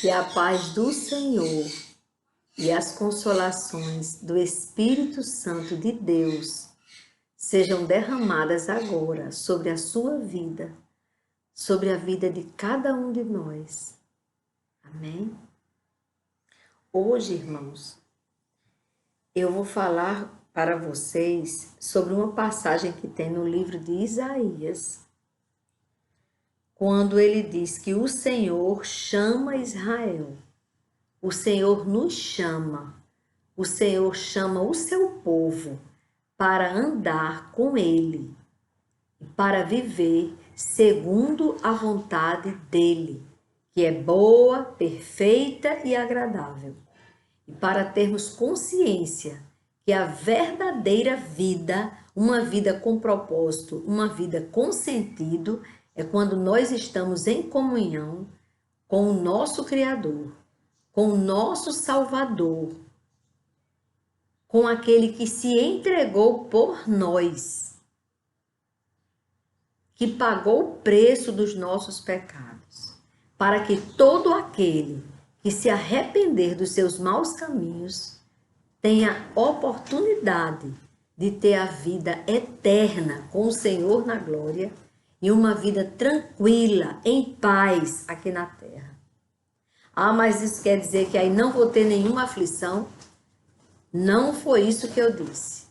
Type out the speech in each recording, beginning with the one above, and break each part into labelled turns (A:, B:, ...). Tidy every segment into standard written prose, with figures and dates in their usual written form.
A: Que a paz do Senhor e as consolações do Espírito Santo de Deus sejam derramadas agora sobre a sua vida, sobre a vida de cada um de nós. Amém? Hoje, irmãos, eu vou falar para vocês sobre uma passagem que tem no livro de Isaías, quando ele diz que o Senhor chama Israel. O Senhor nos chama, o Senhor chama o seu povo para andar com Ele, para viver segundo a vontade dEle, que é boa, perfeita e agradável. E para termos consciência que a verdadeira vida, uma vida com propósito, uma vida com sentido, é quando nós estamos em comunhão com o nosso Criador, com o nosso Salvador, com aquele que se entregou por nós, que pagou o preço dos nossos pecados, para que todo aquele que se arrepender dos seus maus caminhos tenha oportunidade de ter a vida eterna com o Senhor na glória e uma vida tranquila, em paz aqui na terra. Ah, mas isso quer dizer que aí não vou ter nenhuma aflição? Não foi isso que eu disse.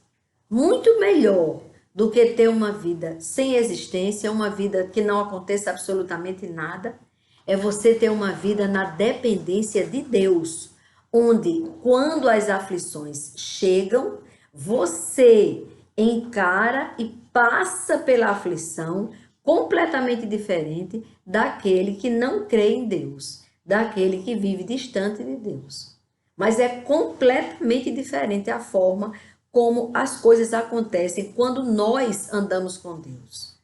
A: Muito melhor do que ter uma vida sem existência, uma vida que não aconteça absolutamente nada, é você ter uma vida na dependência de Deus, onde quando as aflições chegam, você encara e passa pela aflição completamente diferente daquele que não crê em Deus, daquele que vive distante de Deus. Mas é completamente diferente a forma como as coisas acontecem quando nós andamos com Deus.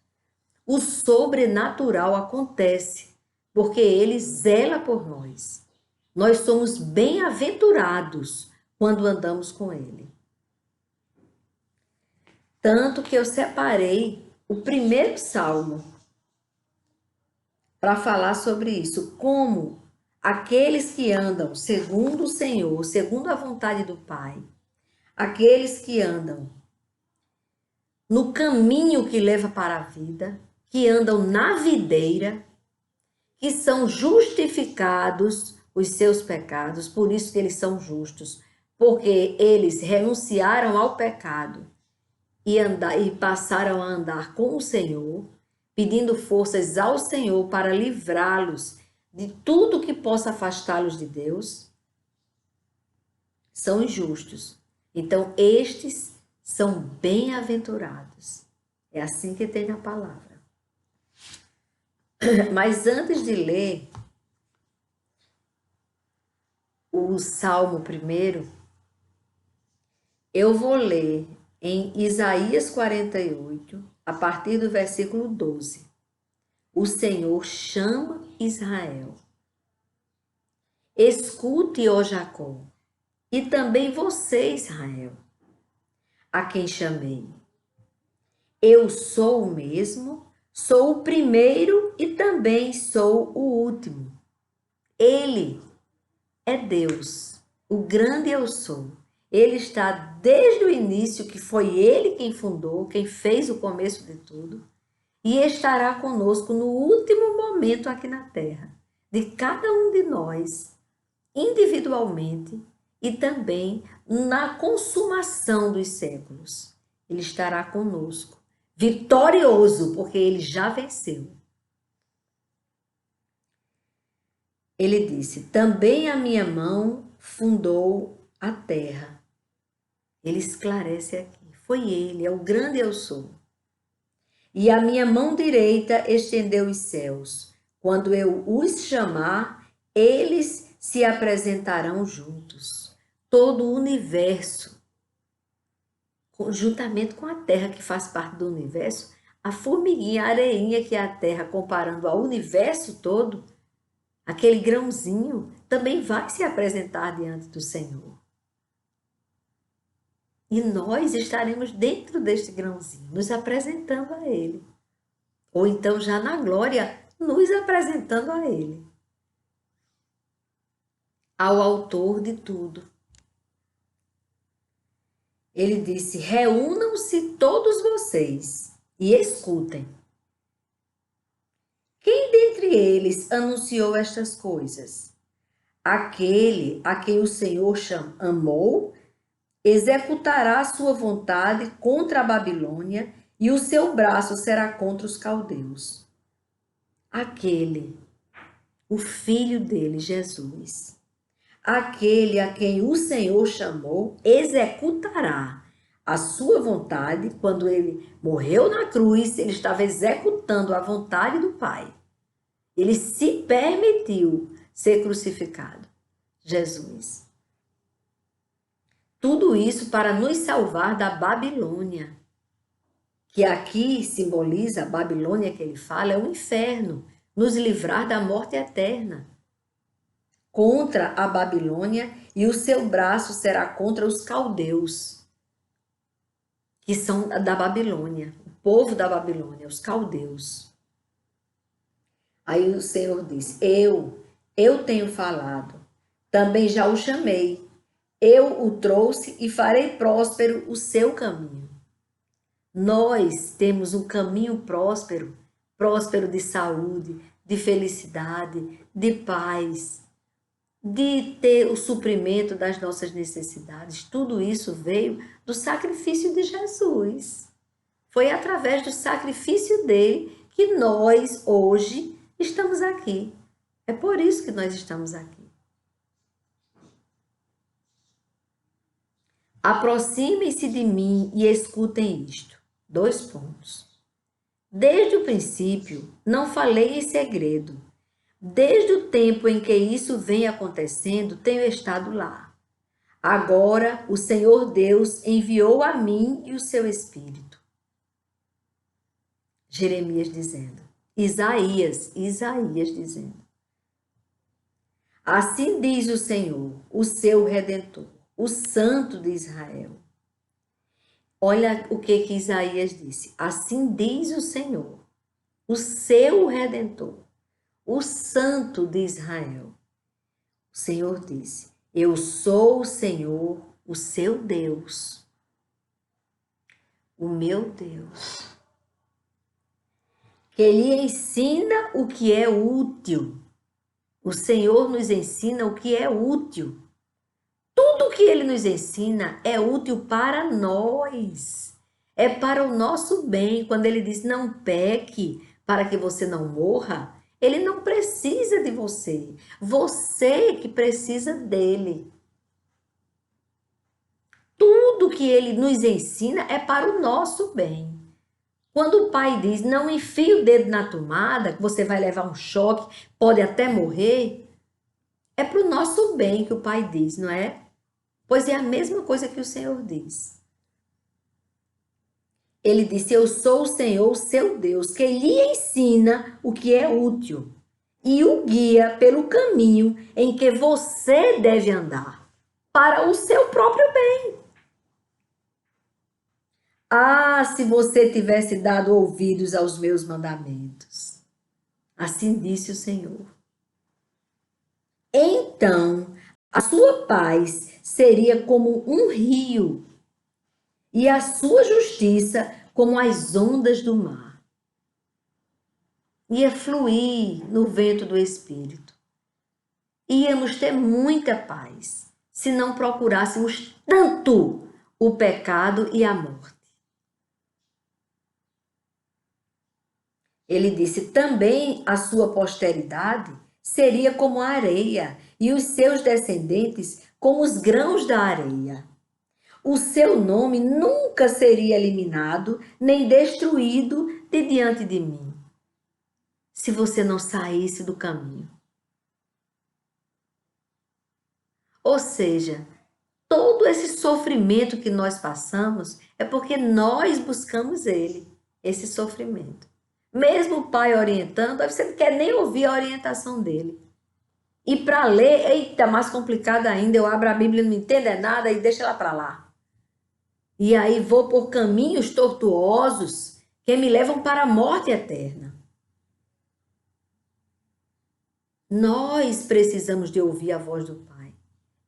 A: O sobrenatural acontece porque Ele zela por nós. Nós somos bem-aventurados quando andamos com Ele. Tanto que eu separei o primeiro salmo para falar sobre isso, como aqueles que andam segundo o Senhor, segundo a vontade do Pai, aqueles que andam no caminho que leva para a vida, que andam na videira, que são justificados os seus pecados, por isso que eles são justos, porque eles renunciaram ao pecado e passaram a andar com o Senhor, pedindo forças ao Senhor para livrá-los de tudo que possa afastá-los de Deus, são injustos. Então, estes são bem-aventurados. É assim que tem a palavra. Mas antes de ler o Salmo primeiro, eu vou ler em Isaías 48, a partir do versículo 12. O Senhor chama Israel. Escute, ó Jacó, e também você, Israel, a quem chamei. Eu sou o mesmo, sou o primeiro e também sou o último. Ele é Deus, o grande eu sou. Ele está desde o início, que foi Ele quem fundou, quem fez o começo de tudo, e estará conosco no último momento aqui na terra, de cada um de nós, individualmente, e também na consumação dos séculos. Ele estará conosco, vitorioso, porque Ele já venceu. Ele disse, também a minha mão fundou a terra. Ele esclarece aqui, foi Ele, é o grande eu sou. E a minha mão direita estendeu os céus. Quando eu os chamar, eles se apresentarão juntos. Todo o universo, juntamente com a terra que faz parte do universo, a formiguinha, a areinha que é a terra, comparando ao universo todo, aquele grãozinho também vai se apresentar diante do Senhor. E nós estaremos dentro deste grãozinho, nos apresentando a Ele. Ou então já na glória, nos apresentando a Ele. ao autor de tudo. Ele disse: reúnam-se todos vocês e escutem. Quem dentre eles anunciou estas coisas? Aquele a quem o Senhor amou, executará a sua vontade contra a Babilônia e o seu braço será contra os caldeus. Aquele, o filho dele, Jesus, aquele a quem o Senhor chamou, executará a sua vontade. Quando ele morreu na cruz, ele estava executando a vontade do Pai. Ele se permitiu ser crucificado. Jesus. Tudo isso para nos salvar da Babilônia, que aqui simboliza a Babilônia que ele fala, é o inferno, nos livrar da morte eterna. Contra a Babilônia, e o seu braço será contra os caldeus, que são da Babilônia, o povo da Babilônia, os caldeus. Aí o Senhor diz: eu tenho falado, também já o chamei, eu o trouxe e farei próspero o seu caminho. Nós temos um caminho próspero, próspero de saúde, de felicidade, de paz, de ter o suprimento das nossas necessidades. Tudo isso veio do sacrifício de Jesus. Foi através do sacrifício dele que nós hoje estamos aqui. É por isso que nós estamos aqui. Aproximem-se de mim e escutem isto. 2 pontos. Desde o princípio, não falei em segredo. Desde o tempo em que isso vem acontecendo, tenho estado lá. Agora, o Senhor Deus enviou a mim e o seu Espírito. Jeremias dizendo. Isaías dizendo. Assim diz o Senhor, o seu Redentor, o Santo de Israel. Olha o que Isaías disse. Assim diz o Senhor, o seu Redentor, o Santo de Israel. O Senhor disse: eu sou o Senhor, o seu Deus, o meu Deus, que lhe ensina o que é útil. O Senhor nos ensina o que é útil. Tudo que ele nos ensina é útil para nós. É para o nosso bem. Quando ele diz não peque para que você não morra, ele não precisa de você. Você que precisa dele. Tudo que ele nos ensina é para o nosso bem. Quando o pai diz, não enfie o dedo na tomada, que você vai levar um choque, pode até morrer, é para o nosso bem que o pai diz, não é? Pois é a mesma coisa que o Senhor diz. Ele disse, eu sou o Senhor, seu Deus, que lhe ensina o que é útil e o guia pelo caminho em que você deve andar, para o seu próprio bem. Ah, se você tivesse dado ouvidos aos meus mandamentos. Assim disse o Senhor. Então, a sua paz seria como um rio e a sua justiça como as ondas do mar. Ia fluir no vento do Espírito. Íamos ter muita paz se não procurássemos tanto o pecado e a morte. Ele disse, também a sua posteridade seria como a areia e os seus descendentes como os grãos da areia. O seu nome nunca seria eliminado nem destruído de diante de mim, se você não saísse do caminho. Ou seja, todo esse sofrimento que nós passamos é porque nós buscamos ele, esse sofrimento. Mesmo o pai orientando, você não quer nem ouvir a orientação dele. E para ler, eita, mais complicado ainda, eu abro a Bíblia, não entendo nada e deixa ela para lá. E aí vou por caminhos tortuosos que me levam para a morte eterna. Nós precisamos de ouvir a voz do Pai.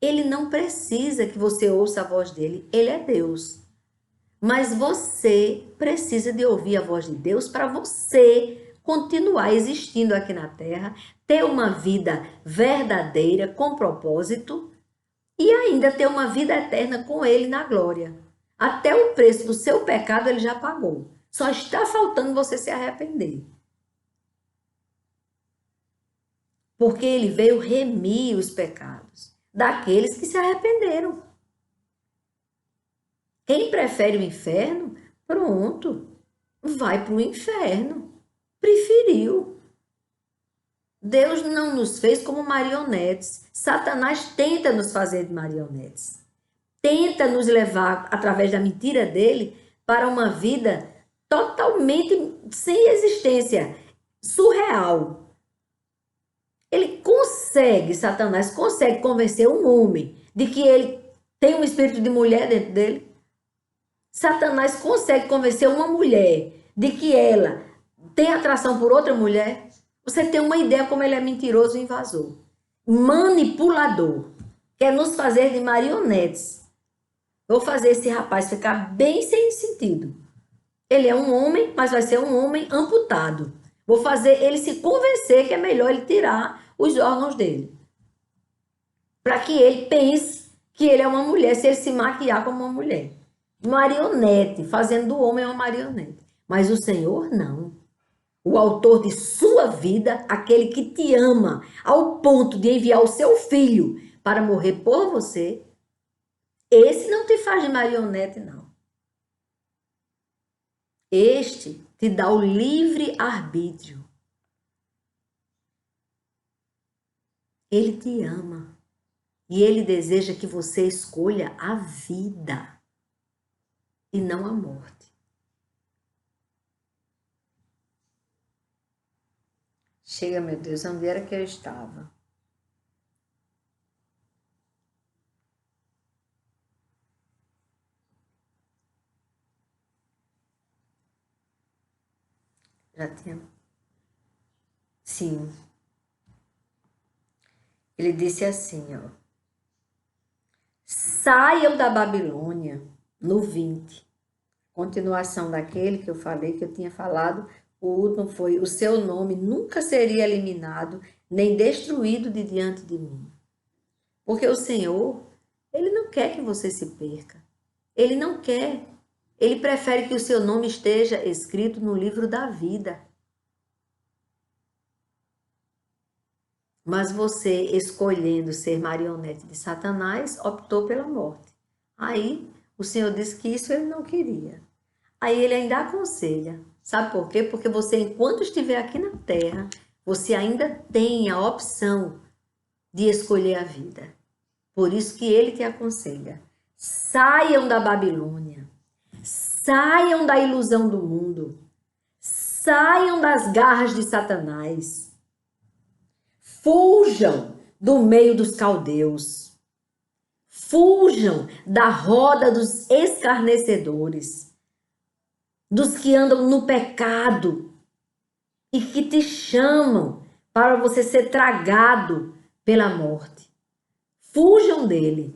A: Ele não precisa que você ouça a voz dele, ele é Deus. Mas você precisa de ouvir a voz de Deus para você continuar existindo aqui na Terra, ter uma vida verdadeira, com propósito e ainda ter uma vida eterna com Ele na glória. Até o preço do seu pecado ele já pagou. Só está faltando você se arrepender. Porque ele veio remir os pecados daqueles que se arrependeram. Quem prefere o inferno, pronto, vai para o inferno. Preferiu. Deus não nos fez como marionetes. Satanás tenta nos fazer de marionetes. Tenta nos levar, através da mentira dele, para uma vida totalmente sem existência, surreal. Ele consegue, Satanás consegue convencer um homem de que ele tem um espírito de mulher dentro dele. Satanás consegue convencer uma mulher de que ela tem atração por outra mulher. Você tem uma ideia como ele é mentiroso e invasor. Manipulador. Quer nos fazer de marionetes. Vou fazer esse rapaz ficar bem sem sentido. Ele é um homem, mas vai ser um homem amputado. Vou fazer ele se convencer que é melhor ele tirar os órgãos dele. Para que ele pense que ele é uma mulher, se ele se maquiar como uma mulher. Marionete, fazendo do homem uma marionete. Mas o Senhor não. O autor de sua vida, aquele que te ama, ao ponto de enviar o seu filho para morrer por você, esse não te faz de marionete, não. Este te dá o livre arbítrio. Ele te ama. E ele deseja que você escolha a vida e não a morte. Chega, meu Deus, onde era que eu estava? Já tinha. Sim. Ele disse assim, ó. Saiam da Babilônia, no 20. Continuação daquele que eu falei, que eu tinha falado. O último foi: o seu nome nunca seria eliminado, nem destruído de diante de mim. Porque o Senhor, Ele não quer que você se perca. Ele não quer. Ele prefere que o seu nome esteja escrito no livro da vida. Mas você, escolhendo ser marionete de Satanás, optou pela morte. Aí, o Senhor disse que isso ele não queria. Aí ele ainda aconselha. Sabe por quê? Porque você, enquanto estiver aqui na terra, você ainda tem a opção de escolher a vida. Por isso que ele te aconselha. Saiam da Babilônia. Saiam da ilusão do mundo. Saiam das garras de Satanás. Fujam do meio dos caldeus. Fujam da roda dos escarnecedores, dos que andam no pecado e que te chamam para você ser tragado pela morte. Fujam dele.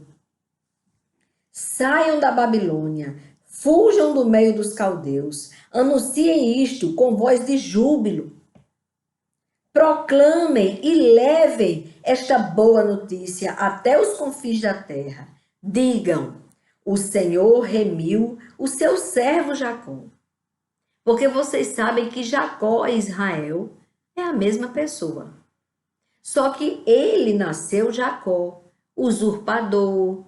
A: Saiam da Babilônia. Fujam do meio dos caldeus. Anunciem isto com voz de júbilo. Proclamem e levem esta boa notícia até os confins da terra. Digam: o Senhor remiu o seu servo Jacó. Porque vocês sabem que Jacó e Israel é a mesma pessoa. Só que ele nasceu Jacó, usurpador,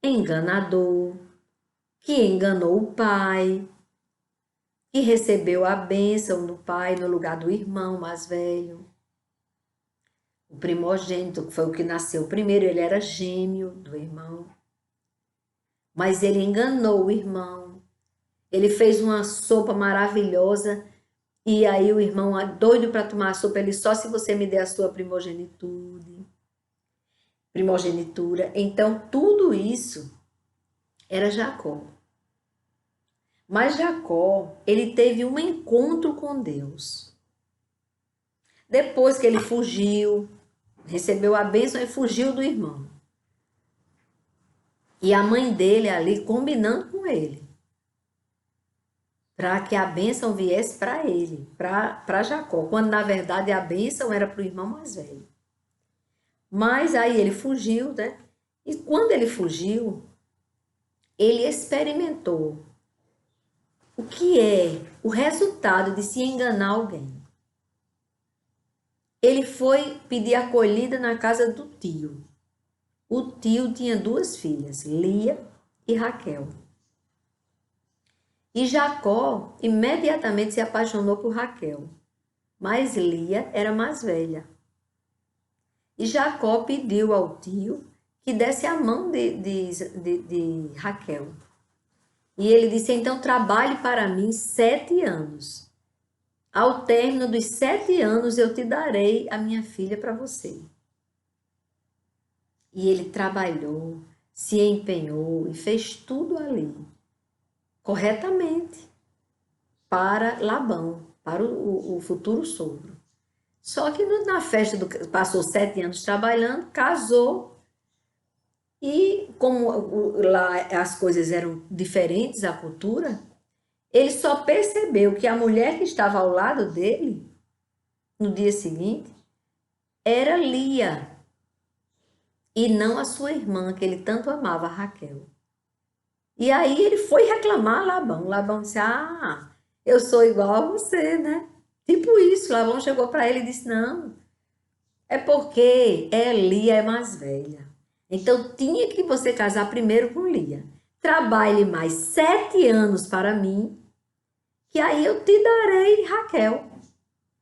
A: enganador, que enganou o pai, que recebeu a bênção do pai no lugar do irmão mais velho. O primogênito, que foi o que nasceu primeiro, ele era gêmeo do irmão. Mas ele enganou o irmão. Ele fez uma sopa maravilhosa e aí o irmão, doido para tomar a sopa, ele: só se você me der a sua primogenitura. Então, tudo isso era Jacó. Mas Jacó, ele teve um encontro com Deus. Depois que ele fugiu, recebeu a bênção e fugiu do irmão. E a mãe dele ali combinando com ele, para que a bênção viesse para ele, para Jacó, quando na verdade a bênção era para o irmão mais velho. Mas aí ele fugiu, né? E quando ele fugiu, ele experimentou o que é o resultado de se enganar alguém. Ele foi pedir acolhida na casa do tio. O tio tinha 2 filhas, Lia e Raquel. E Jacó imediatamente se apaixonou por Raquel, mas Lia era mais velha. E Jacó pediu ao tio que desse a mão de Raquel. E ele disse, então trabalhe para mim 7 anos. Ao término dos 7 anos eu te darei a minha filha para você. E ele trabalhou, se empenhou e fez tudo ali, corretamente, para Labão, para o futuro sogro. Só que na festa, passou 7 anos trabalhando, casou, e como lá as coisas eram diferentes, a cultura, ele só percebeu que a mulher que estava ao lado dele, no dia seguinte, era Lia, e não a sua irmã, que ele tanto amava, Raquel. E aí ele foi reclamar a Labão. Labão disse, eu sou igual a você, né? Tipo isso, Labão chegou para ele e disse, não, é porque Lia é mais velha. Então tinha que você casar primeiro com Lia. Trabalhe mais 7 anos para mim, que aí eu te darei Raquel.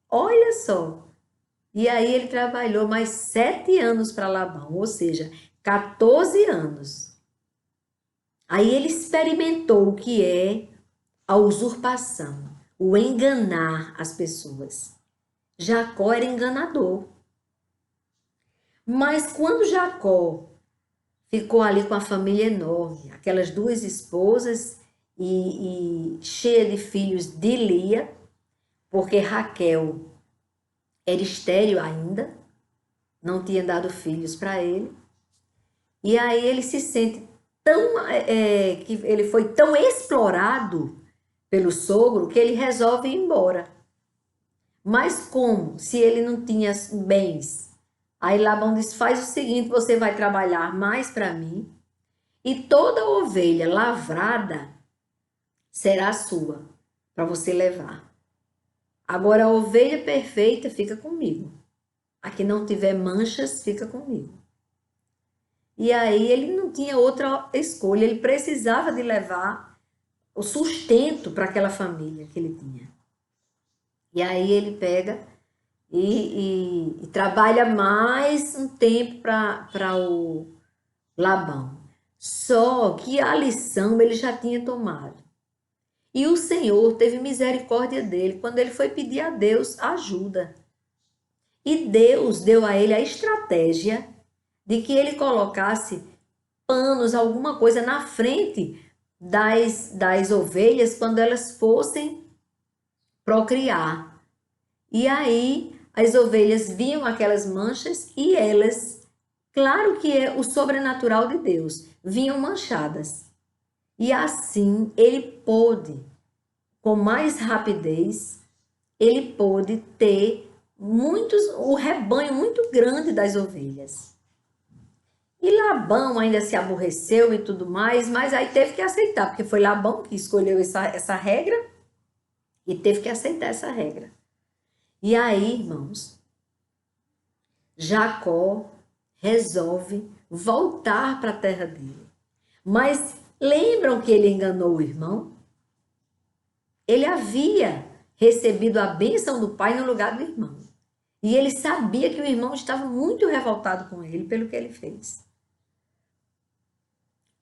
A: Olha só. E aí ele trabalhou mais 7 anos para Labão, ou seja, 14 anos. Aí ele experimentou o que é a usurpação, o enganar as pessoas. Jacó era enganador. Mas quando Jacó ficou ali com a família enorme, aquelas 2 esposas e cheia de filhos de Lia, porque Raquel era estéril ainda, não tinha dado filhos para ele. E aí ele se sente que ele foi tão explorado pelo sogro que ele resolve ir embora. Mas como? Se ele não tinha bens. Aí Labão diz, faz o seguinte, você vai trabalhar mais para mim e toda ovelha lavrada será sua, para você levar. Agora a ovelha perfeita fica comigo. A que não tiver manchas fica comigo. E aí ele não tinha outra escolha, ele precisava de levar o sustento para aquela família que ele tinha. E aí ele pega e trabalha mais um tempo para o Labão. Só que a lição ele já tinha tomado. E o Senhor teve misericórdia dele quando ele foi pedir a Deus ajuda. E Deus deu a ele a estratégia de que ele colocasse panos, alguma coisa na frente das ovelhas quando elas fossem procriar. E aí as ovelhas viam aquelas manchas e elas, claro que é o sobrenatural de Deus, vinham manchadas. E assim ele pôde, com mais rapidez, ele pôde ter o rebanho muito grande das ovelhas. E Labão ainda se aborreceu e tudo mais, mas aí teve que aceitar, porque foi Labão que escolheu essa regra e teve que aceitar essa regra. E aí, irmãos, Jacó resolve voltar para a terra dele. Mas lembram que ele enganou o irmão? Ele havia recebido a bênção do pai no lugar do irmão. E ele sabia que o irmão estava muito revoltado com ele pelo que ele fez.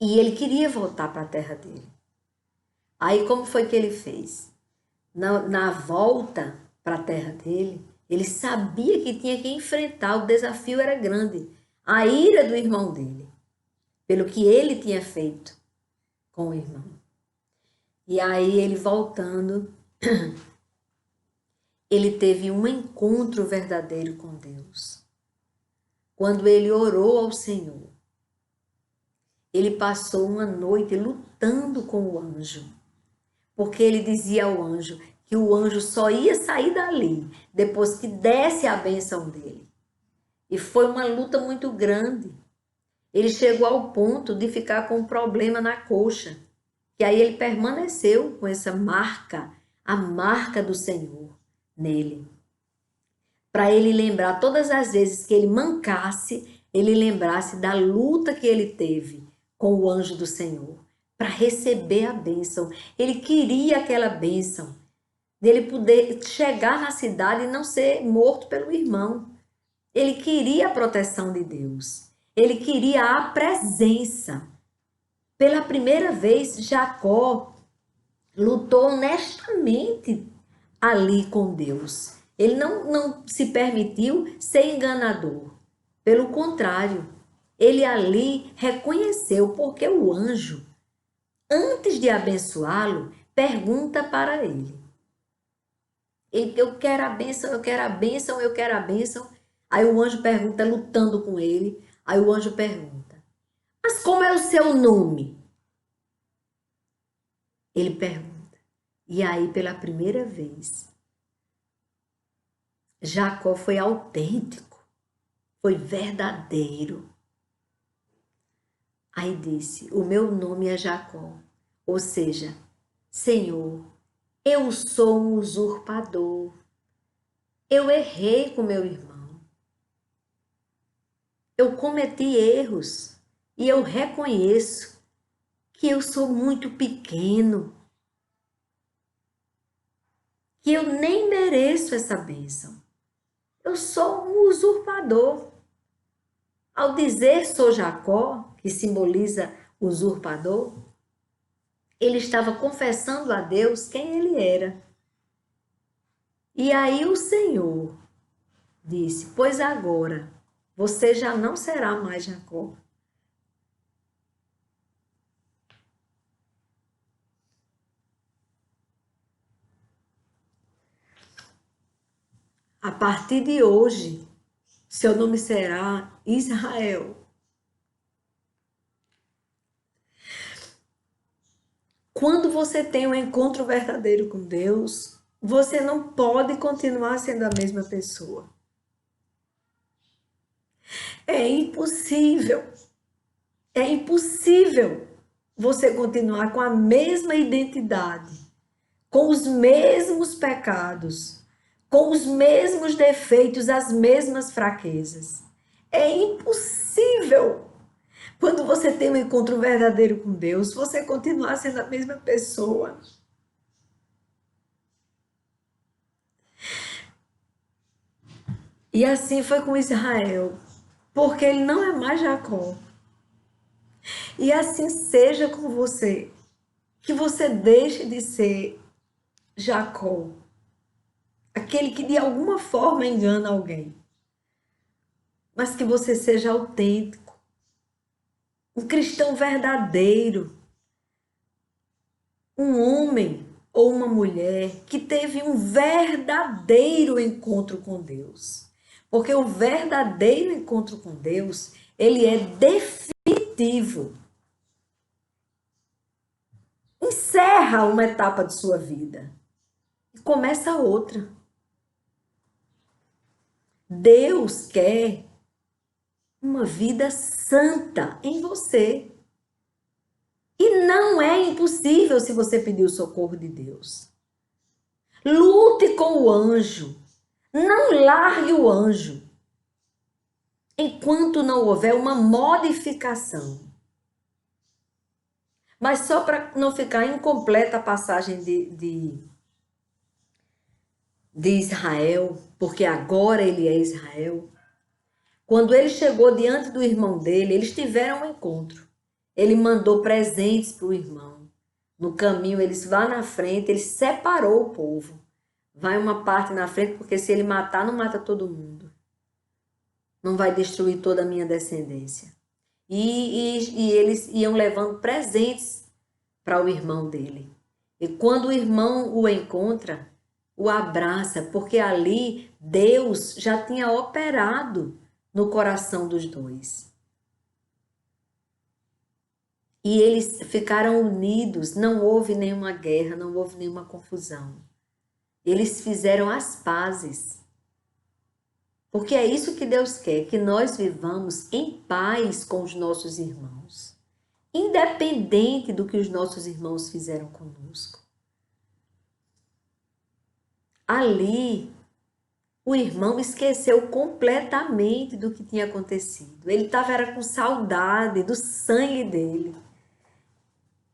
A: E ele queria voltar para a terra dele. Aí como foi que ele fez? Na volta para a terra dele, ele sabia que tinha que enfrentar, o desafio era grande. A ira do irmão dele, pelo que ele tinha feito com o irmão. E aí ele voltando, ele teve um encontro verdadeiro com Deus. Quando ele orou ao Senhor. ele passou uma noite lutando com o anjo, porque ele dizia ao anjo que o anjo só ia sair dali depois que desse a bênção dele. E foi uma luta muito grande. Ele chegou ao ponto de ficar com um problema na coxa. E aí ele permaneceu com essa marca, a marca do Senhor nele. Para ele lembrar todas as vezes que ele mancasse, ele lembrasse da luta que ele teve com o anjo do Senhor, para receber a bênção. Ele queria aquela bênção, dele poder chegar na cidade e não ser morto pelo irmão. Ele queria a proteção de Deus. Ele queria a presença. Pela primeira vez, Jacó lutou honestamente ali com Deus. Ele não se permitiu ser enganador. Pelo contrário, ele ali reconheceu porque o anjo, antes de abençoá-lo, pergunta para ele. Eu quero a bênção, eu quero a bênção, eu quero a bênção. Aí o anjo pergunta, lutando com ele. Aí o anjo pergunta, mas como é o seu nome? Ele pergunta. E aí, pela primeira vez, Jacó foi autêntico, foi verdadeiro. Aí disse, o meu nome é Jacó, ou seja, Senhor, eu sou um usurpador. Eu errei com meu irmão. Eu cometi erros e eu reconheço que eu sou muito pequeno, que eu nem mereço essa bênção. Eu sou um usurpador. Ao dizer sou Jacó, que simboliza usurpador, ele estava confessando a Deus quem ele era. E aí o Senhor disse, pois agora você já não será mais Jacó. A partir de hoje, seu nome será Israel. Quando você tem um encontro verdadeiro com Deus, você não pode continuar sendo a mesma pessoa. É impossível. É impossível você continuar com a mesma identidade, com os mesmos pecados, com os mesmos defeitos, as mesmas fraquezas. É impossível. Quando você tem um encontro verdadeiro com Deus, você continuar sendo a mesma pessoa. E assim foi com Israel, porque ele não é mais Jacó. E assim seja com você, que você deixe de ser Jacó, aquele que de alguma forma engana alguém, mas que você seja autêntico, um cristão verdadeiro, um homem ou uma mulher que teve um verdadeiro encontro com Deus. Porque o verdadeiro encontro com Deus, ele é definitivo. Encerra uma etapa de sua vida e começa outra. Deus quer uma vida santa em você. E não é impossível se você pedir o socorro de Deus. Lute com o anjo. Não largue o anjo. Enquanto não houver uma modificação. Mas só para não ficar incompleta a passagem de Israel, porque agora ele é Israel. Quando ele chegou diante do irmão dele, eles tiveram um encontro. Ele mandou presentes para o irmão. No caminho, eles vão na frente, ele separou o povo. Vai uma parte na frente, porque se ele matar, não mata todo mundo. Não vai destruir toda a minha descendência. E eles iam levando presentes para o irmão dele. E quando o irmão o encontra, o abraça, porque ali Deus já tinha operado no coração dos dois. E eles ficaram unidos, não houve nenhuma guerra, não houve nenhuma confusão. Eles fizeram as pazes. Porque é isso que Deus quer, que nós vivamos em paz com os nossos irmãos, independente do que os nossos irmãos fizeram conosco. Ali, o irmão esqueceu completamente do que tinha acontecido. Ele estava com saudade do sangue dele.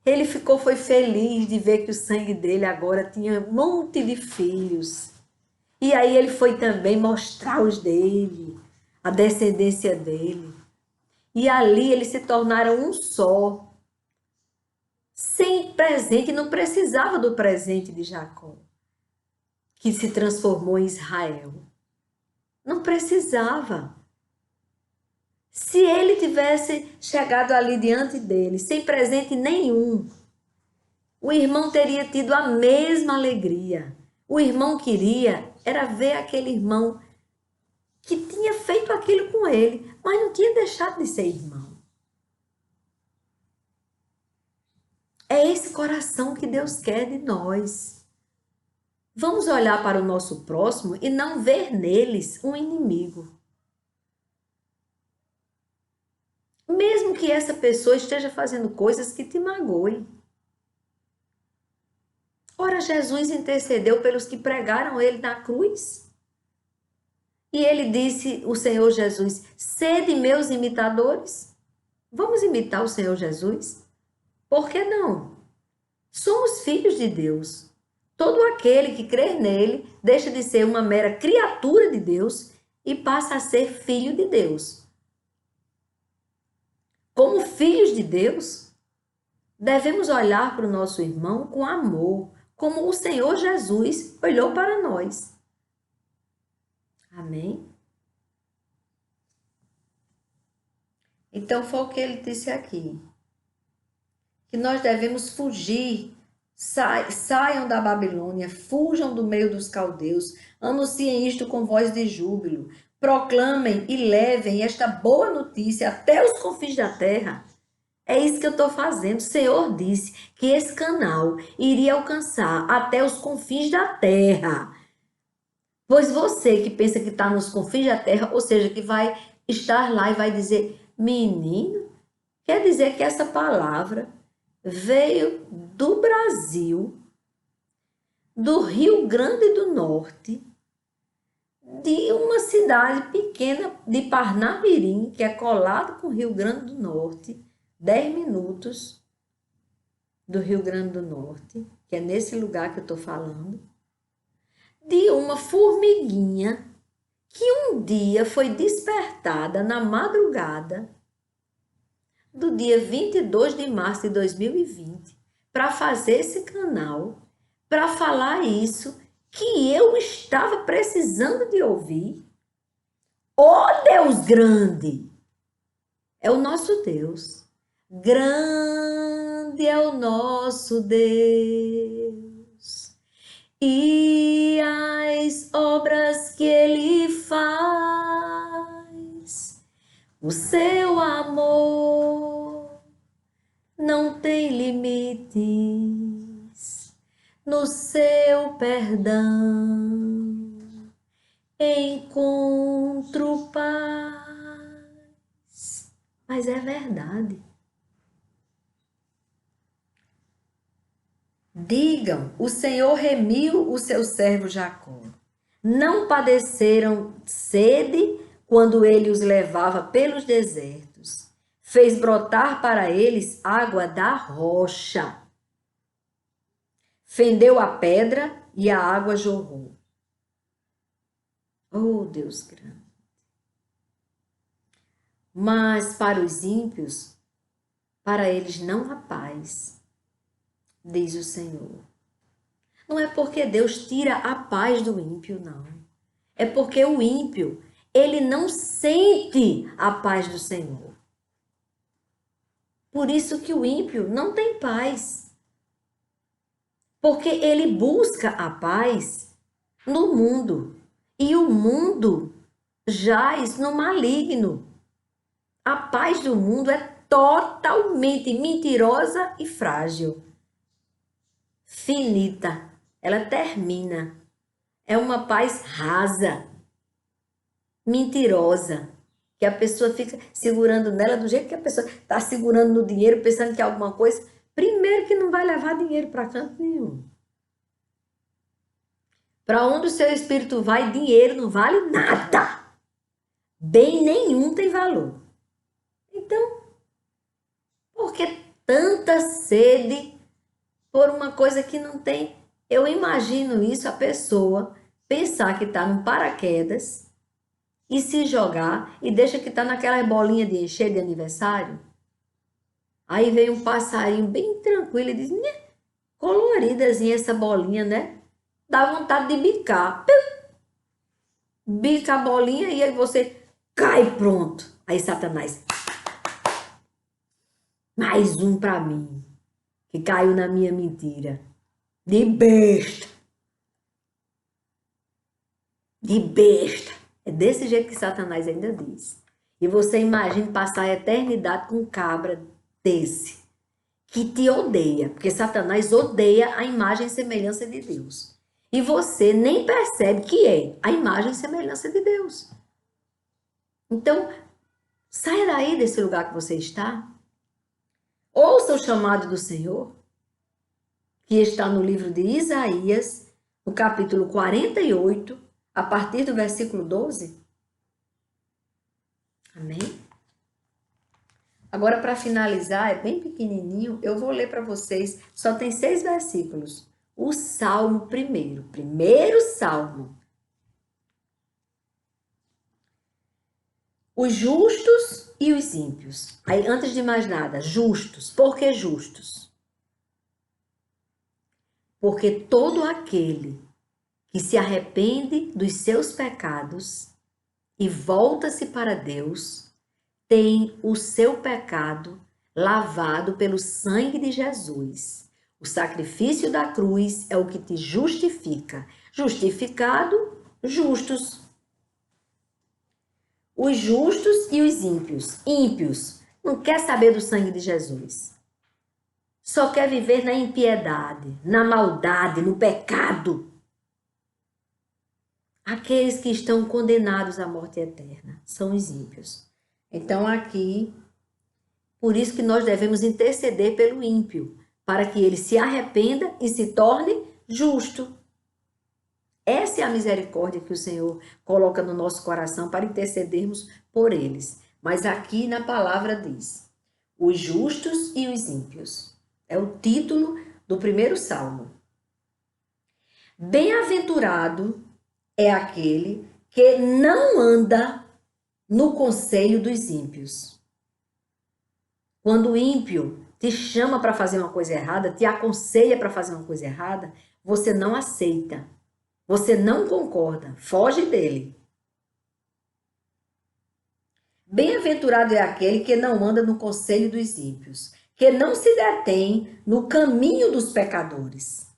A: Ele foi feliz de ver que o sangue dele agora tinha um monte de filhos. E aí ele foi também mostrar os dele, a descendência dele. E ali eles se tornaram um só. Sem presente, não precisava do presente de Jacó, que se transformou em Israel. Não precisava. Se ele tivesse chegado ali diante dele, sem presente nenhum, o irmão teria tido a mesma alegria. O irmão queria era ver aquele irmão que tinha feito aquilo com ele, mas não tinha deixado de ser irmão. É esse coração que Deus quer de nós. Vamos olhar para o nosso próximo e não ver neles um inimigo. Mesmo que essa pessoa esteja fazendo coisas que te magoem. Ora, Jesus intercedeu pelos que pregaram ele na cruz. E ele disse, o Senhor Jesus, sede meus imitadores. Vamos imitar o Senhor Jesus? Por que não? Somos filhos de Deus. Todo aquele que crer nele deixa de ser uma mera criatura de Deus e passa a ser filho de Deus. Como filhos de Deus, devemos olhar para o nosso irmão com amor, como o Senhor Jesus olhou para nós. Amém? Então foi o que ele disse aqui. Que nós devemos fugir, saiam da Babilônia, fujam do meio dos caldeus, anunciem isto com voz de júbilo, proclamem e levem esta boa notícia até os confins da terra. É isso que eu estou fazendo. O Senhor disse que esse canal iria alcançar até os confins da terra. Pois você que pensa que está nos confins da terra, ou seja, que vai estar lá e vai dizer, menino, quer dizer que essa palavra veio do Brasil, do Rio Grande do Norte, de uma cidade pequena de Parnamirim, que é colado com o Rio Grande do Norte, 10 minutos do Rio Grande do Norte, que é nesse lugar que eu estou falando, de uma formiguinha que um dia foi despertada na madrugada do dia 22 de março de 2020 para fazer esse canal, para falar isso que eu estava precisando de ouvir. Oh, Deus grande! É o nosso Deus. Grande é o nosso Deus, e as obras que Ele faz, o seu amor não tem limites, no seu perdão encontro paz. Mas é verdade. Digam, o Senhor remiu o seu servo Jacó. Não padeceram sede quando ele os levava pelos desertos. Fez brotar para eles água da rocha. Fendeu a pedra e a água jorrou. Oh, Deus grande! Mas para os ímpios, para eles não há paz, diz o Senhor. Não é porque Deus tira a paz do ímpio, não. É porque o ímpio, ele não sente a paz do Senhor. Por isso que o ímpio não tem paz. Porque ele busca a paz no mundo. E o mundo jaz no maligno. A paz do mundo é totalmente mentirosa e frágil. Finita. Ela termina. É uma paz rasa, mentirosa, que a pessoa fica segurando nela do jeito que a pessoa está segurando no dinheiro, pensando que é alguma coisa. Primeiro que não vai levar dinheiro para canto nenhum. Para onde o seu espírito vai, dinheiro não vale nada. Bem nenhum tem valor. Então, por que tanta sede por uma coisa que não tem? Eu imagino isso, a pessoa pensar que está num paraquedas e se jogar e deixa que está naquela bolinha de encher de aniversário. Aí vem um passarinho bem tranquilo e diz, né? Coloridazinha essa bolinha, né? Dá vontade de bicar. Bica a bolinha e aí você cai, pronto. Aí Satanás, mais um para mim, que caiu na minha mentira. De besta. De besta. É desse jeito que Satanás ainda diz. E você imagina passar a eternidade com um cabra desse, que te odeia, porque Satanás odeia a imagem e semelhança de Deus. E você nem percebe que é a imagem e semelhança de Deus. Então, saia daí desse lugar que você está. Ouça o chamado do Senhor, que está no livro de Isaías, no capítulo 48, a partir do versículo 12. Amém? Agora, para finalizar, é bem pequenininho, eu vou ler para vocês, só tem 6 versículos. O Salmo primeiro Salmo. Os justos e os ímpios. Aí, antes de mais nada, justos. Por que justos? Porque todo aquele que se arrepende dos seus pecados e volta-se para Deus, tem o seu pecado lavado pelo sangue de Jesus. O sacrifício da cruz é o que te justifica. Justificado, justos. Os justos e os ímpios. Ímpios não quer saber do sangue de Jesus. Só quer viver na impiedade, na maldade, no pecado. Aqueles que estão condenados à morte eterna são os ímpios. Então aqui, por isso que nós devemos interceder pelo ímpio, para que ele se arrependa e se torne justo. Essa é a misericórdia que o Senhor coloca no nosso coração para intercedermos por eles. Mas aqui na palavra diz, os justos e os ímpios. É o título do primeiro salmo. Bem-aventurado é aquele que não anda no conselho dos ímpios. Quando o ímpio te chama para fazer uma coisa errada, te aconselha para fazer uma coisa errada, você não aceita. Você não concorda, foge dele. Bem-aventurado é aquele que não anda no conselho dos ímpios, que não se detém no caminho dos pecadores.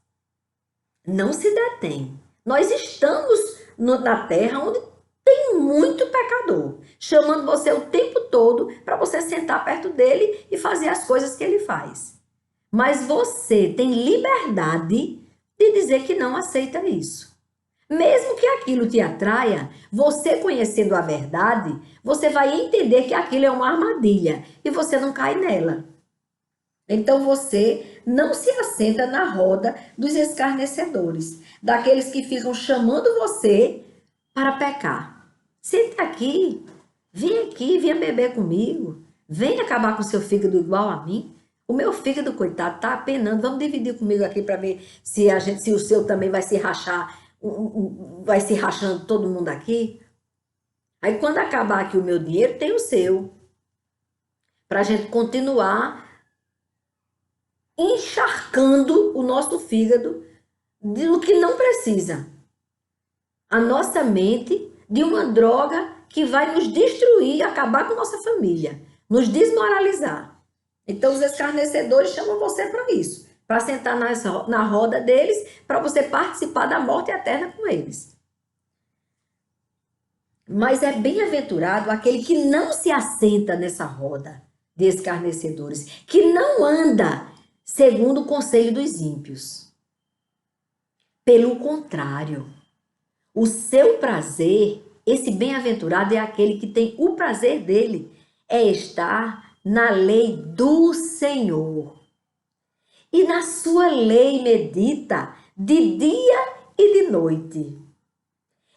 A: Não se detém. Nós estamos na terra onde tem muito pecador, chamando você o tempo todo para você sentar perto dele e fazer as coisas que ele faz. Mas você tem liberdade de dizer que não aceita isso. Mesmo que aquilo te atraia, você conhecendo a verdade, você vai entender que aquilo é uma armadilha e você não cai nela. Então você não se assenta na roda dos escarnecedores, daqueles que ficam chamando você para pecar. Senta aqui, venha beber comigo, venha acabar com seu fígado igual a mim. O meu fígado, coitado, tá apenando. Vamos dividir comigo aqui para ver se o seu também vai se rachar. Vai se rachando todo mundo aqui. Aí quando acabar aqui o meu dinheiro, tem o seu. Para a gente continuar encharcando o nosso fígado do que não precisa. A nossa mente de uma droga que vai nos destruir, acabar com nossa família, nos desmoralizar. Então os escarnecedores chamam você para isso. Para sentar na roda deles, para você participar da morte eterna com eles. Mas é bem-aventurado aquele que não se assenta nessa roda de escarnecedores, que não anda segundo o conselho dos ímpios. Pelo contrário, o seu prazer, esse bem-aventurado é aquele que tem o prazer dele, é estar na lei do Senhor. E na sua lei medita de dia e de noite.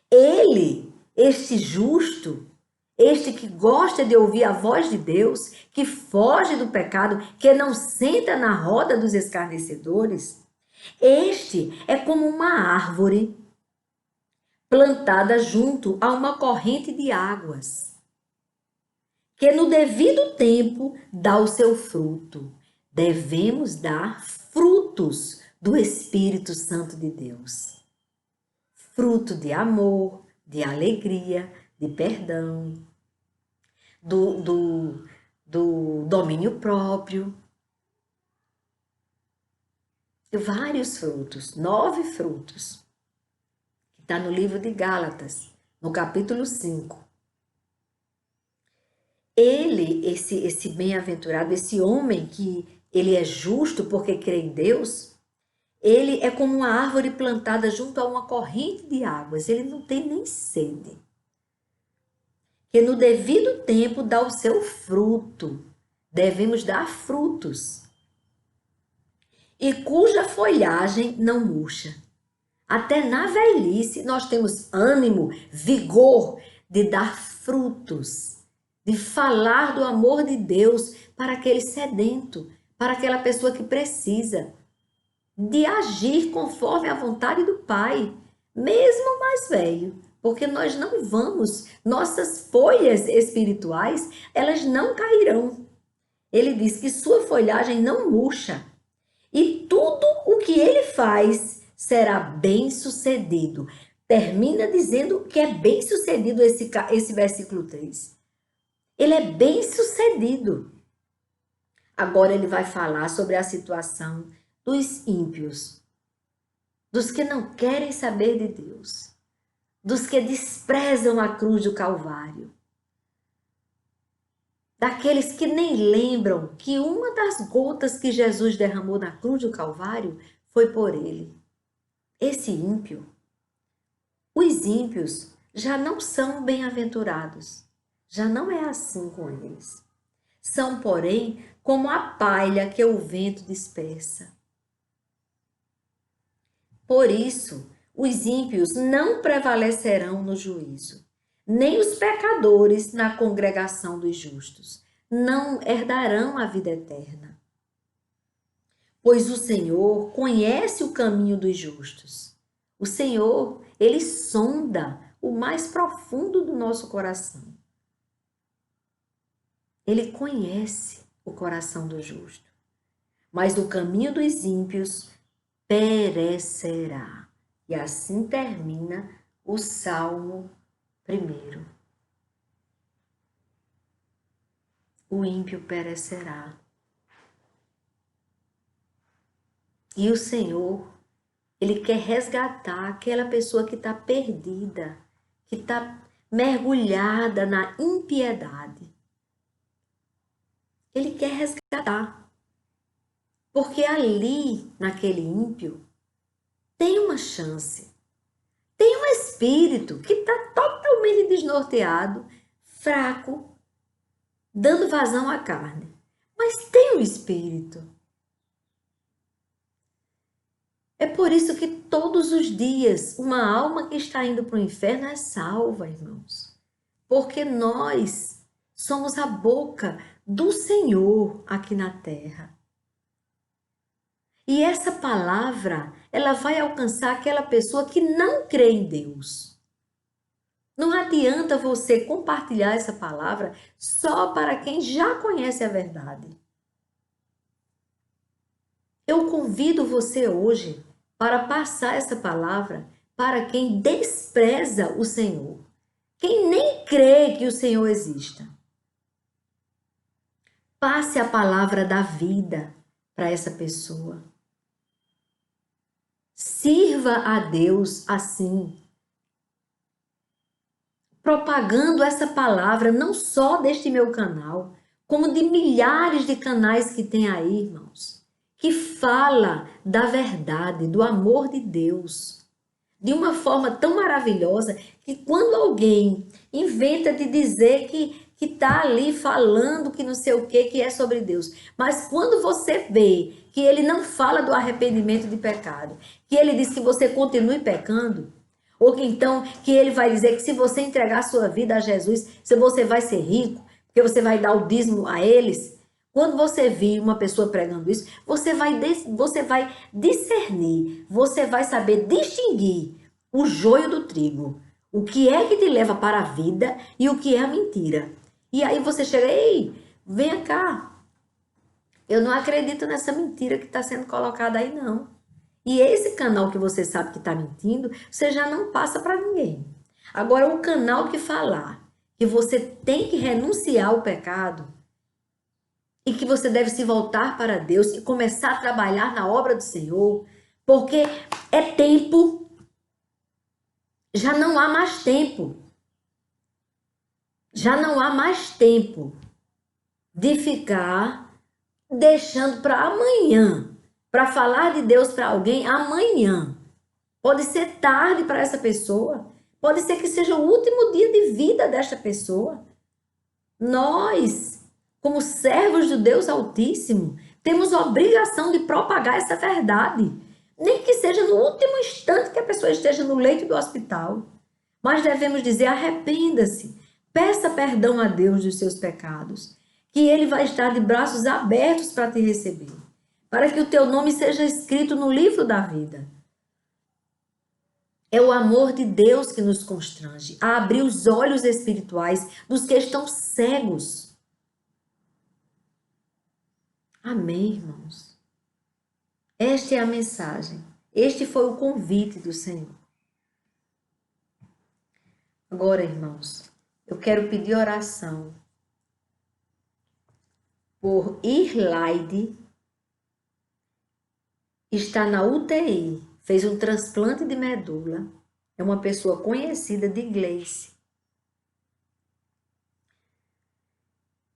A: Ele, este justo, este que gosta de ouvir a voz de Deus, que foge do pecado, que não senta na roda dos escarnecedores, este é como uma árvore plantada junto a uma corrente de águas, que no devido tempo dá o seu fruto. Devemos dar frutos do Espírito Santo de Deus. Fruto de amor, de alegria, de perdão, do domínio próprio. Vários frutos, 9 frutos. Está no livro de Gálatas, no capítulo 5. Ele, esse bem-aventurado, esse homem que ele é justo porque crê em Deus, ele é como uma árvore plantada junto a uma corrente de águas. Ele não tem nem sede. Que no devido tempo dá o seu fruto. Devemos dar frutos. E cuja folhagem não murcha. Até na velhice nós temos ânimo, vigor de dar frutos, de falar do amor de Deus para aquele sedento, para aquela pessoa que precisa, de agir conforme a vontade do Pai, mesmo mais velho, porque nós não vamos, nossas folhas espirituais, elas não cairão. Ele diz que sua folhagem não murcha e tudo o que ele faz será bem sucedido. Termina dizendo que é bem sucedido esse versículo 3. Ele é bem sucedido. Agora ele vai falar sobre a situação dos ímpios, dos que não querem saber de Deus, dos que desprezam a cruz do Calvário, daqueles que nem lembram que uma das gotas que Jesus derramou na cruz do Calvário foi por ele. Esse ímpio, os ímpios já não são bem-aventurados, já não é assim com eles. São, porém, como a palha que o vento dispersa. Por isso, os ímpios não prevalecerão no juízo, nem os pecadores na congregação dos justos. Não herdarão a vida eterna. Pois o Senhor conhece o caminho dos justos. O Senhor, ele sonda o mais profundo do nosso coração. Ele conhece o coração do justo. Mas o caminho dos ímpios perecerá. E assim termina o Salmo 1. O ímpio perecerá. E o Senhor, ele quer resgatar aquela pessoa que está perdida, que está mergulhada na impiedade. Ele quer resgatar. Porque ali, naquele ímpio, tem uma chance. Tem um espírito que está totalmente desnorteado, fraco, dando vazão à carne. Mas tem um espírito. É por isso que todos os dias uma alma que está indo para o inferno é salva, irmãos. Porque nós somos a boca do Senhor aqui na terra. E essa palavra, ela vai alcançar aquela pessoa que não crê em Deus. Não adianta você compartilhar essa palavra só para quem já conhece a verdade. Eu convido você hoje para passar essa palavra para quem despreza o Senhor, quem nem crê que o Senhor exista. Passe a palavra da vida para essa pessoa. Sirva a Deus assim, propagando essa palavra não só deste meu canal, como de milhares de canais que tem aí, irmãos, que fala da verdade, do amor de Deus, de uma forma tão maravilhosa que quando alguém inventa de dizer que está ali falando que não sei o que é sobre Deus, mas quando você vê que ele não fala do arrependimento de pecado, que ele diz que você continue pecando, ou que então que ele vai dizer que se você entregar sua vida a Jesus, você vai ser rico, porque você vai dar o dízimo a eles. Quando você vir uma pessoa pregando isso, você vai discernir, você vai saber distinguir o joio do trigo. O que é que te leva para a vida e o que é a mentira. E aí você chega, ei, vem cá. Eu não acredito nessa mentira que está sendo colocada aí, não. E esse canal que você sabe que está mentindo, você já não passa para ninguém. Agora, o canal que falar que você tem que renunciar ao pecado e que você deve se voltar para Deus e começar a trabalhar na obra do Senhor, porque é tempo, já não há mais tempo. Já não há mais tempo de ficar deixando para amanhã, para falar de Deus para alguém amanhã. Pode ser tarde para essa pessoa, pode ser que seja o último dia de vida desta pessoa. Nós, como servos do Deus Altíssimo, temos a obrigação de propagar essa verdade, nem que seja no último instante que a pessoa esteja no leito do hospital. Mas devemos dizer: arrependa-se, peça perdão a Deus dos seus pecados, que Ele vai estar de braços abertos para te receber, para que o teu nome seja escrito no livro da vida. É o amor de Deus que nos constrange a abrir os olhos espirituais dos que estão cegos. Amém, irmãos? Esta é a mensagem. Este foi o convite do Senhor. Agora, irmãos, eu quero pedir oração por Irlaide. Está na UTI, fez um transplante de medula. É uma pessoa conhecida de Gleice.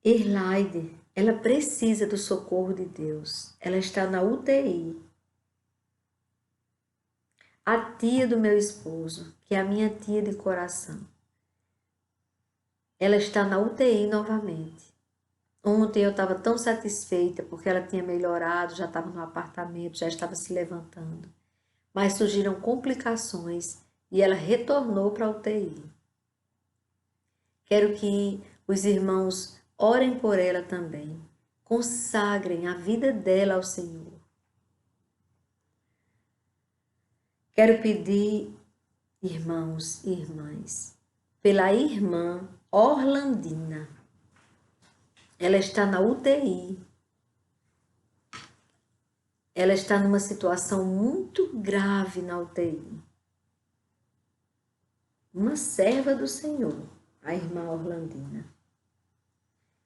A: Irlaide, ela precisa do socorro de Deus. Ela está na UTI. A tia do meu esposo, que é a minha tia de coração, ela está na UTI novamente. Ontem eu estava tão satisfeita porque ela tinha melhorado, já estava no apartamento, já estava se levantando. Mas surgiram complicações e ela retornou para a UTI. Quero que os irmãos orem por ela também. Consagrem a vida dela ao Senhor. Quero pedir, irmãos e irmãs, pela irmã Orlandina. Ela está na UTI. Ela está numa situação muito grave na UTI. Uma serva do Senhor, a irmã Orlandina.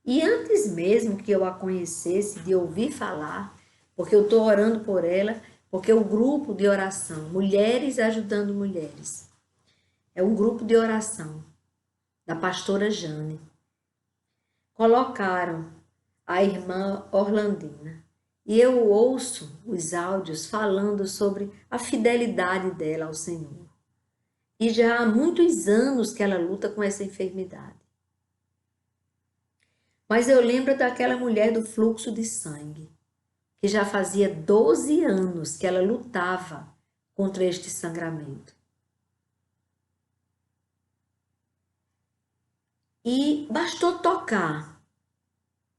A: E antes mesmo que eu a conhecesse, de ouvir falar, porque eu estou orando por ela, porque o grupo de oração, Mulheres Ajudando Mulheres, é um grupo de oração da pastora Jane. Colocaram a irmã Orlandina e eu ouço os áudios falando sobre a fidelidade dela ao Senhor. E já há muitos anos que ela luta com essa enfermidade. Mas eu lembro daquela mulher do fluxo de sangue, que já fazia 12 anos que ela lutava contra este sangramento. E bastou tocar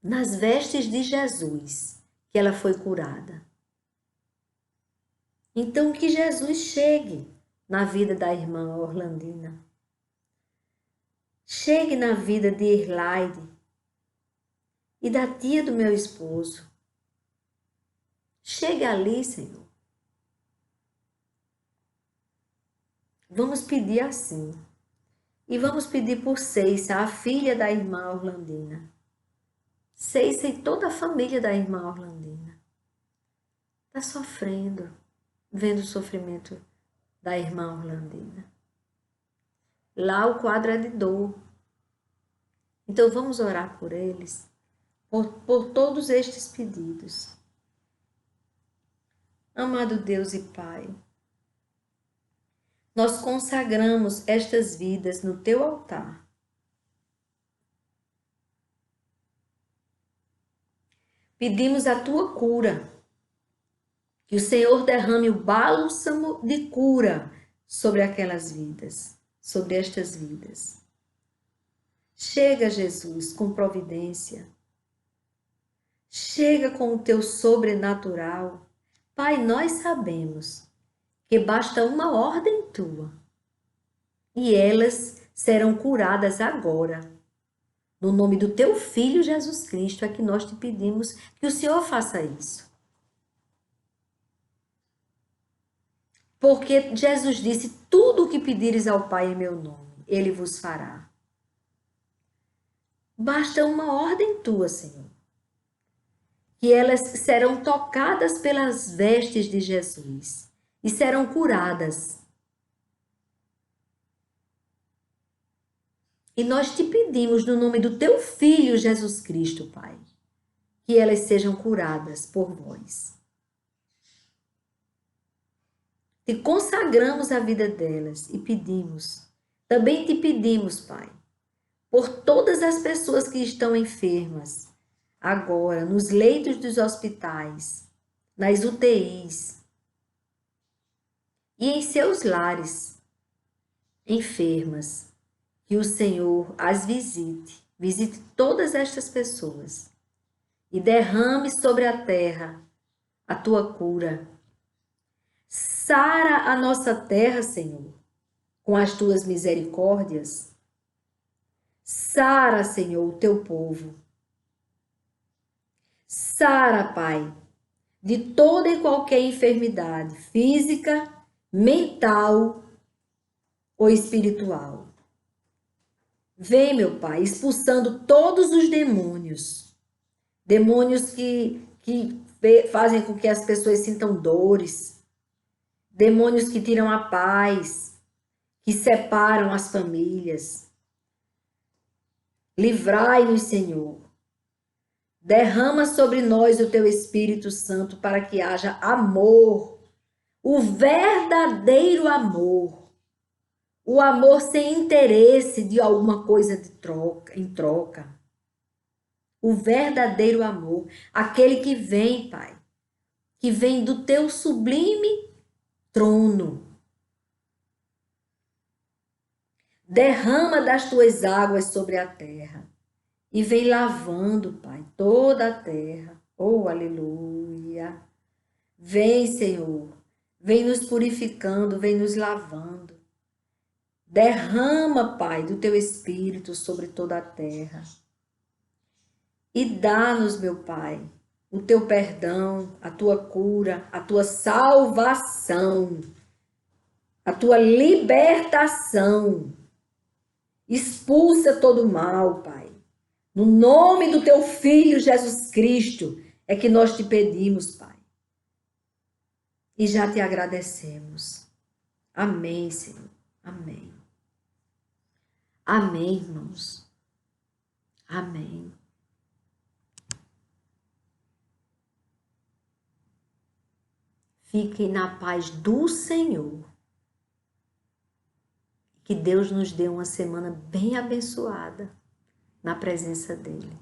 A: nas vestes de Jesus que ela foi curada. Então que Jesus chegue na vida da irmã Orlandina. Chegue na vida de Irlaide e da tia do meu esposo. Chegue ali, Senhor. Vamos pedir assim. E vamos pedir por Ceissa, a filha da irmã Orlandina. Ceissa e toda a família da irmã Orlandina. Está sofrendo, vendo o sofrimento da irmã Orlandina. Lá o quadro é de dor. Então vamos orar por eles. por todos estes pedidos. Amado Deus e Pai, nós consagramos estas vidas no teu altar. Pedimos a tua cura, que o Senhor derrame o bálsamo de cura sobre aquelas vidas, sobre estas vidas. Chega, Jesus, com providência. Chega com o teu sobrenatural. Pai, nós sabemos que basta uma ordem tua e elas serão curadas agora. No nome do teu Filho Jesus Cristo é que nós te pedimos que o Senhor faça isso. Porque Jesus disse, tudo o que pedires ao Pai em meu nome, Ele vos fará. Basta uma ordem tua, Senhor. Que elas serão tocadas pelas vestes de Jesus e serão curadas. E nós te pedimos, no nome do teu Filho Jesus Cristo, Pai, que elas sejam curadas por vós. Te consagramos a vida delas e pedimos, também te pedimos, Pai, por todas as pessoas que estão enfermas, agora, nos leitos dos hospitais, nas UTIs e em seus lares, enfermas, que o Senhor as visite todas estas pessoas e derrame sobre a terra a tua cura. Sara a nossa terra, Senhor, com as tuas misericórdias. Sara, Senhor, o teu povo. Sara, Pai, de toda e qualquer enfermidade física, mental ou espiritual. Vem, meu Pai, expulsando todos os demônios. Demônios que fazem com que as pessoas sintam dores. Demônios que tiram a paz, que separam as famílias. Livrai-nos, Senhor. Derrama sobre nós o teu Espírito Santo para que haja amor, o verdadeiro amor. O amor sem interesse de alguma coisa em troca. O verdadeiro amor, aquele que vem, Pai, que vem do teu sublime trono. Derrama das tuas águas sobre a terra e vem lavando, Pai, toda a terra. Oh, aleluia! Vem, Senhor, vem nos purificando, vem nos lavando. Derrama, Pai, do teu Espírito sobre toda a terra. E dá-nos, meu Pai, o teu perdão, a tua cura, a tua salvação, a tua libertação. Expulsa todo o mal, Pai. No nome do teu Filho Jesus Cristo é que nós te pedimos, Pai. E já te agradecemos. Amém, Senhor. Amém. Amém, irmãos. Amém. Fiquem na paz do Senhor. Que Deus nos dê uma semana bem abençoada na presença dEle.